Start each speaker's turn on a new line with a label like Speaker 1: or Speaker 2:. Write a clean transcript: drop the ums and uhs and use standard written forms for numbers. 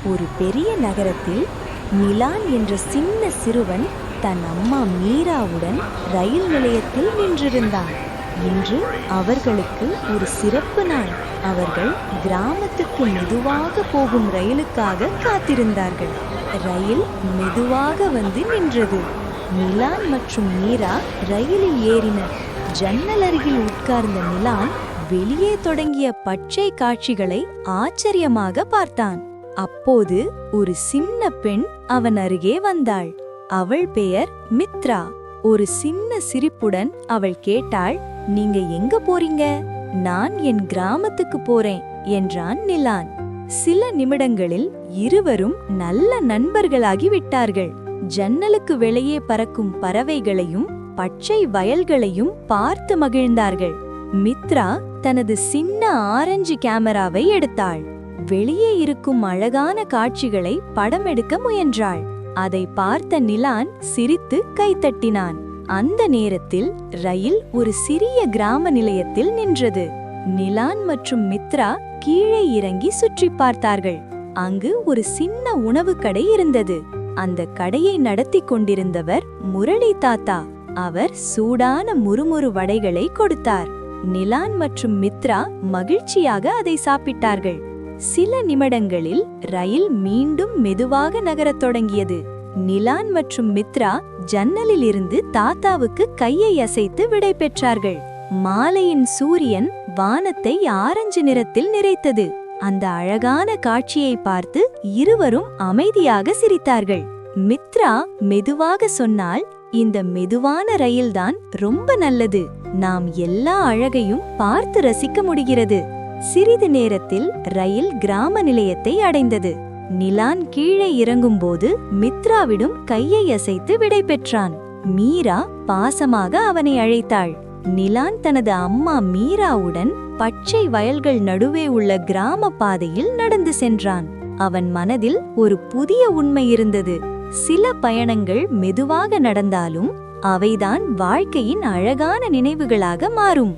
Speaker 1: ஒரு பெரிய நகரத்தில் நிலான் என்ற சின்ன சிறுவன் தன் அம்மா மீராவுடன் ரயில் நிலையத்தில் நின்றிருந்தான். இன்று அவர்களுக்கு ஒரு சிறப்பு நாள். அவர்கள் கிராமத்துக்கு மெதுவாக போகும் ரயிலுக்காக காத்திருந்தார்கள். ரயில் மெதுவாக வந்து நின்றது. நிலான் மற்றும் மீரா ரயிலில் ஏறினர். ஜன்னல் அருகில் உட்கார்ந்த நிலான் வெளியே தொடங்கிய பச்சை காட்சிகளை ஆச்சரியமாக பார்த்தான். அப்போது ஒரு சின்ன பெண் அவன் அருகே வந்தாள். அவள் பெயர் மித்ரா. ஒரு சின்ன சிரிப்புடன் அவள் கேட்டாள், நீங்க எங்க போறீங்க? நான் என் கிராமத்துக்கு போறேன் என்றான் நிலான். சில நிமிடங்களில் இருவரும் நல்ல நண்பர்களாகி விட்டார்கள். ஜன்னலுக்கு வெளியே பறக்கும் பறவைகளையும் பச்சை வயல்களையும் பார்த்து மகிழ்ந்தார்கள். மித்ரா தனது சின்ன ஆரஞ்சு கேமராவை எடுத்தாள். வெளியே இருக்கும் அழகான காட்சிகளை படம் எடுக்க முயன்றாள். அதை பார்த்த நிலான் சிரித்து கைத்தட்டினான். அந்த நேரத்தில் ரயில் ஒரு சிறிய கிராம நிலையத்தில் நின்றது. நிலான் மற்றும் மித்ரா கீழே இறங்கி சுற்றி பார்த்தார்கள். அங்கு ஒரு சின்ன உணவு கடை இருந்தது. அந்த கடையை நடத்தி கொண்டிருந்தவர் முரளி தாத்தா. அவர் சூடான முறுமுறு வடைகளை கொடுத்தார். நிலான் மற்றும் மித்ரா மகிழ்ச்சியாக அதை சாப்பிட்டார்கள். சில நிமிடங்களில் ரயில் மீண்டும் மெதுவாக நகரத் தொடங்கியது. நிலான் மற்றும் மித்ரா ஜன்னலில் இருந்து தாத்தாவுக்கு கையை அசைத்து விடை பெற்றார்கள். மாலையின் சூரியன் வானத்தை ஆரஞ்சு நிறத்தில் நிறைத்தது. அந்த அழகான காட்சியை பார்த்து இருவரும் அமைதியாக சிரித்தார்கள். மித்ரா மெதுவாக சொன்னால், இந்த மெதுவான ரயில்தான் ரொம்ப நல்லது. நாம் எல்லா அழகையும் பார்த்து ரசிக்க முடிகிறது. சிறிது நேரத்தில் ரயில் கிராம நிலையத்தை அடைந்தது. நிலான் கீழே இறங்கும்போது மித்ராவிடம் கையை அசைத்து விடை பெற்றான். மீரா பாசமாக அவனை அழைத்தாள். நிலான் தனது அம்மா மீராவுடன் பச்சை வயல்கள் நடுவே உள்ள கிராம பாதையில் நடந்து சென்றான். அவன் மனதில் ஒரு புதிய உண்மை இருந்தது. சில பயணங்கள் மெதுவாக நடந்தாலும் அவைதான் வாழ்க்கையின் அழகான நினைவுகளாக மாறும்.